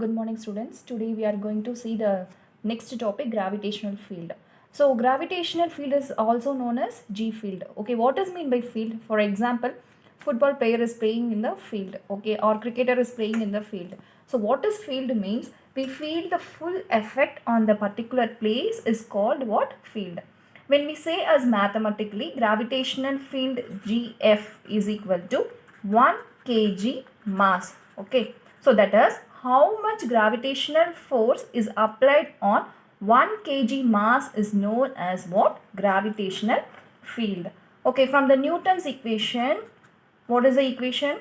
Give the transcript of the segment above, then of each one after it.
Good morning, students. Today we are going to see the next topic, gravitational field. So gravitational field is also known as G field. Okay, what does mean by field? For example, football player is playing in the field. Okay, or cricketer is playing in the field. So what does field means? We feel the full effect on the particular place is called what? Field. When we say as mathematically, gravitational field GF is equal to 1 kg mass. Okay, so that is how much gravitational force is applied on 1 kg mass is known as what? Gravitational field. Okay, from the Newton's equation, what is the equation?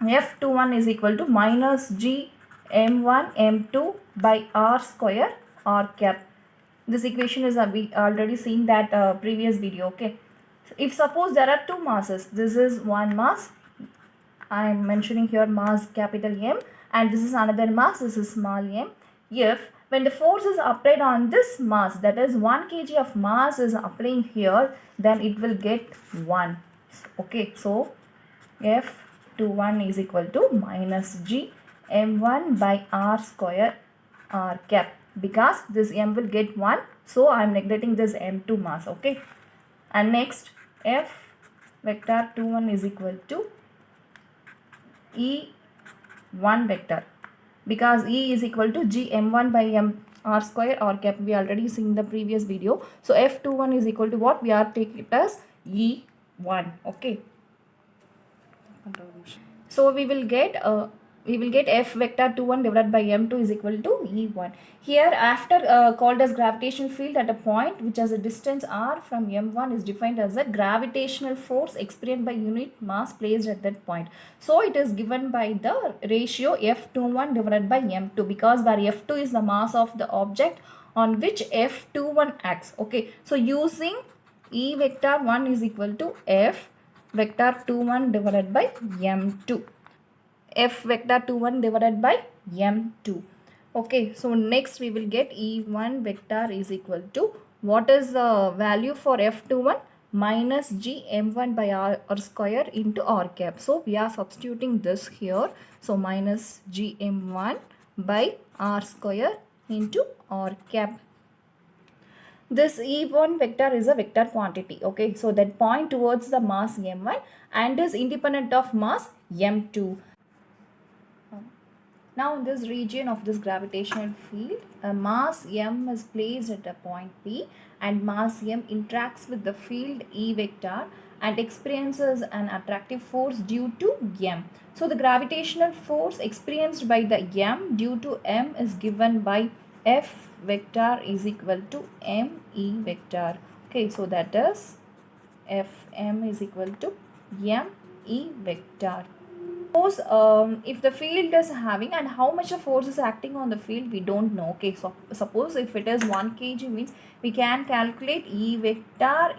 F21 is equal to minus G m1 m2 by r square r cap. This equation is we already seen that previous video. Okay, if suppose there are two masses, this is one mass, I am mentioning here mass capital M, and this is another mass, this is small m. If when the force is applied on this mass, that is 1 kg of mass is applying here, then it will get 1. Okay, so F21 is equal to minus G m1 by r square r cap, because this m will get 1, so I am neglecting this m2 mass. Okay, and next F vector 21 is equal to E1 vector, because E is equal to G m1 by m r square r cap. We already seen the previous video. So F21 is equal to what? We are taking it as E1. Okay. So we will get F vector 21 divided by m2 is equal to E1. Here after called as gravitational field at a point which has a distance r from m1 is defined as a gravitational force experienced by unit mass placed at that point. So it is given by the ratio F21 divided by m2, because where f2 is the mass of the object on which F21 acts. Okay, so using E vector 1 is equal to F vector 21 divided by m2. F vector 21 divided by m2. Okay, so next we will get E1 vector is equal to, what is the value for F21? Minus G m1 by r square into r cap. So we are substituting this here. So minus G m1 by r square into r cap. This E1 vector is a vector quantity. Okay, so that point towards the mass m1 and is independent of mass m2. Now in this region of this gravitational field, a mass m is placed at a point P, and mass m interacts with the field E vector and experiences an attractive force due to m. So the gravitational force experienced by the m due to m is given by F vector is equal to m E vector. Okay, so that is Fm is equal to m E vector. Suppose if the field is having, and how much of force is acting on the field, we don't know. Okay, so suppose if it is 1 kg means we can calculate E vector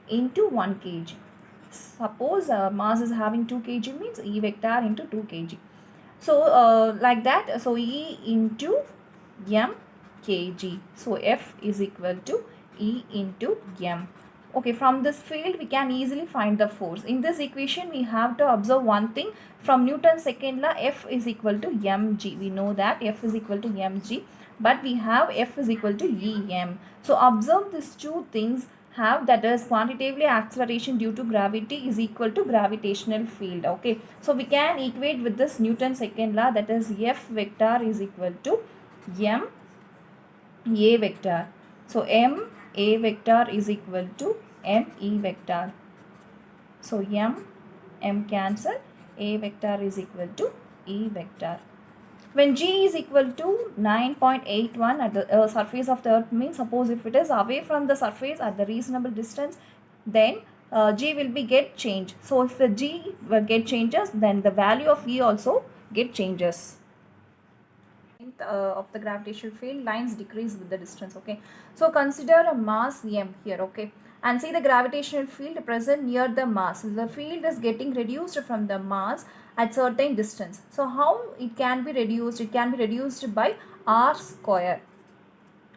into 1 kg. Suppose mass is having 2 kg means E vector into 2 kg. So like that, so E into m kg. So F is equal to E into m. Okay, from this field we can easily find the force. In this equation we have to observe one thing. From Newton's second law, F is equal to mg. We know that F is equal to mg, but we have F is equal to em. So observe these two things have, that is quantitatively acceleration due to gravity is equal to gravitational field. Okay, so we can equate with this Newton's second law, that is F vector is equal to m a vector. So m a vector is equal to m e vector. So m cancel, a vector is equal to e vector. When g is equal to 9.81 at the surface of the earth, means suppose if it is away from the surface at the reasonable distance, then g will be get changed. So if the g will get changes, then the value of e also get changes. Of the gravitational field lines decrease with the distance. Okay, so consider a mass m here. Okay, and see the gravitational field present near the mass. The field is getting reduced from the mass at certain distance. So how it can be reduced? It can be reduced by r square.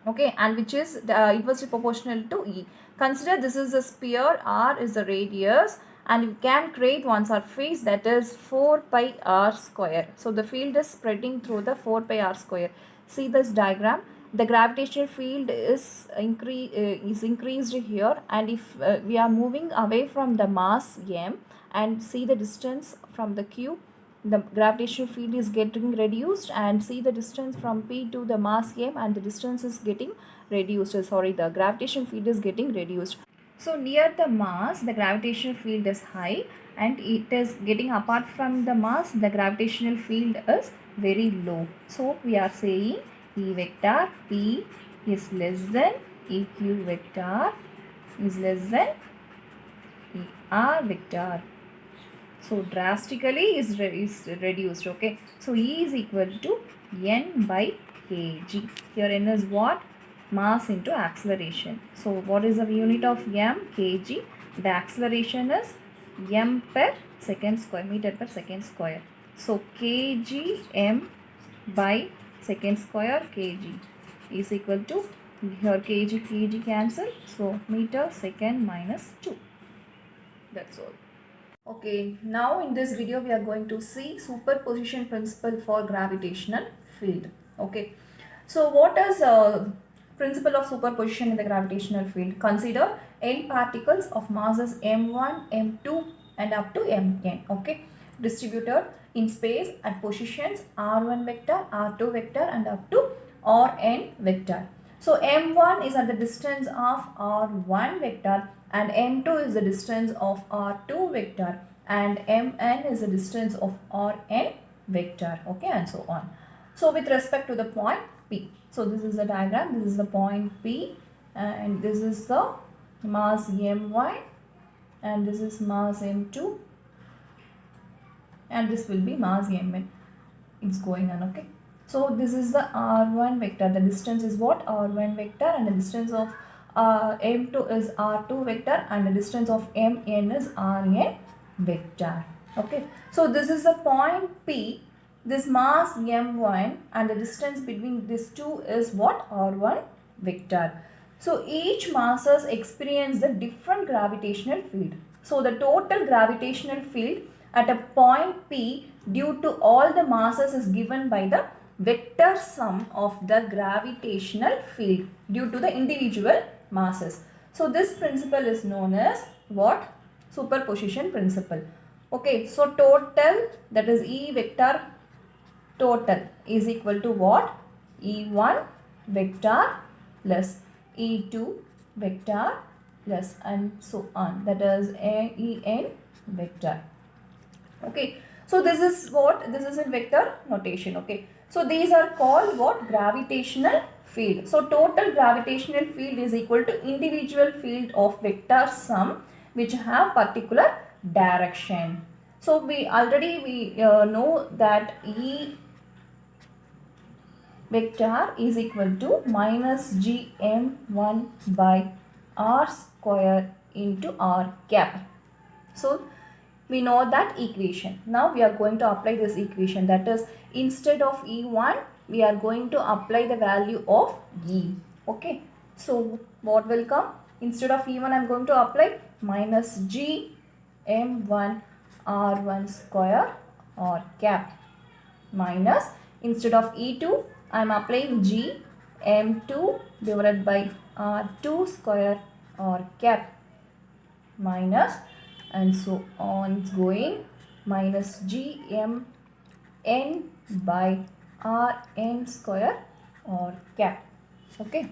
Okay, and which is inversely proportional to E. Consider this is a sphere, R is the radius, and you can create one surface that is 4 pi r square. So the field is spreading through the 4 pi r square. See this diagram. The gravitational field is increased here, and if we are moving away from the mass m and see the distance from the q, the gravitational field is getting reduced, and see the distance from p to the mass m, and the distance is getting reduced. Sorry, the gravitational field is getting reduced. So near the mass, the gravitational field is high, and it is getting apart from the mass, the gravitational field is very low. So we are saying E vector P is less than EQ vector is less than ER vector. So drastically is reduced. Okay. So E is equal to N by kg. Here N is what? Mass into acceleration. So what is the unit of m? Kg. The acceleration is m per second square, meter per second square. So kg m by second square kg is equal to, here kg cancel. So meter second minus 2. That's all. Okay, now in this video we are going to see superposition principle for gravitational field. Okay, so what is principle of superposition in the gravitational field? Consider n particles of masses m1, m2 and up to mn. Okay, distributed in space at positions r1 vector, r2 vector and up to rn vector. So m1 is at the distance of r1 vector, and m2 is the distance of r2 vector, and mn is the distance of rn vector. Okay, and so on. So with respect to the point P, so this is the diagram, this is the point P, and this is the mass m1, and this is mass m2, and this will be mass mn. It's going on. Okay, so this is the r1 vector, the distance is what? R1 vector, and the distance of m2 is r2 vector, and the distance of mn is rn vector. Okay, so this is the point P, this mass m1, and the distance between these two is what? R1 vector. So each masses experience the different gravitational field. So the total gravitational field at a point P due to all the masses is given by the vector sum of the gravitational field due to the individual masses. So this principle is known as what? Superposition principle. Okay, so total, that is E vector total, is equal to what? E1 vector plus E2 vector plus and so on, that is En vector. Okay, so this is what? This is in vector notation. Okay, so these are called what? Gravitational field. So total gravitational field is equal to individual field of vector sum which have particular direction. So we already know that E vector is equal to minus gm1 by r square into r cap. So we know that equation. Now we are going to apply this equation, that is, instead of E1 we are going to apply the value of E. Okay, so what will come? Instead of E1 I am going to apply minus G M1 R1 square or cap, minus, instead of E2 I am applying G M2 divided by R2 square or cap, minus, and so on it's going, minus gmn by rn square or cap. Okay,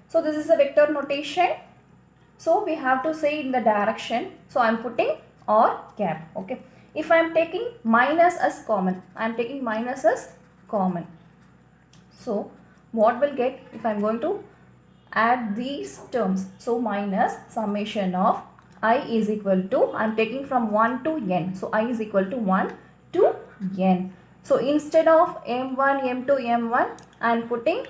so this is a vector notation, so we have to say in the direction, so I am putting or cap. Okay, if I am taking minus as common, I am taking minus as common, so what will get if I am going to add these terms? So minus summation of I is equal to, I am taking from 1 to n. So I is equal to 1 to n. So instead of m1, m2, m1, I am putting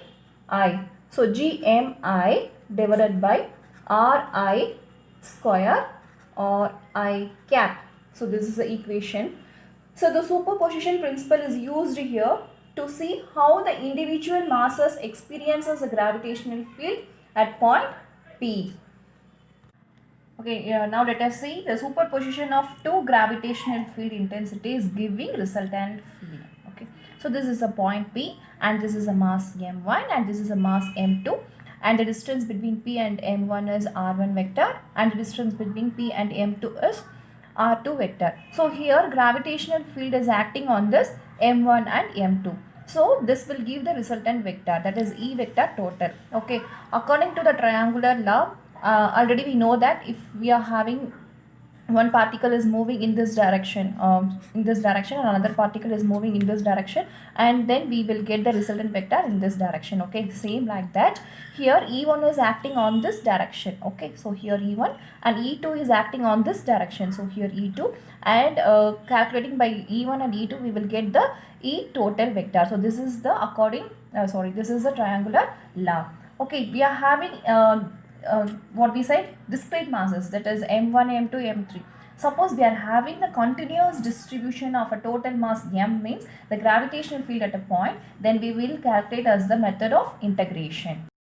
I. So gmi divided by ri square or I cap. So this is the equation. So the superposition principle is used here to see how the individual masses experiences a gravitational field at point P. Okay, now let us see the superposition of two gravitational field intensities giving resultant field. Okay, so this is a point P and this is a mass m1 and this is a mass m2, and the distance between P and m1 is r1 vector and the distance between P and m2 is r2 vector. So here gravitational field is acting on this m1 and m2. So this will give the resultant vector, that is E vector total. Okay, according to the triangular law, already we know that if we are having one particle is moving in this direction, and another particle is moving in this direction, and then we will get the resultant vector in this direction. Okay, same like that here E1 is acting on this direction. Okay, so here E1 and E2 is acting on this direction, so here E2, and calculating by E1 and E2 we will get the E total vector. So this is the this is the triangular law. Okay, we are having what we said, discrete masses, that is m1, m2, m3. Suppose we are having the continuous distribution of a total mass m, means the gravitational field at a point, then we will calculate as the method of integration.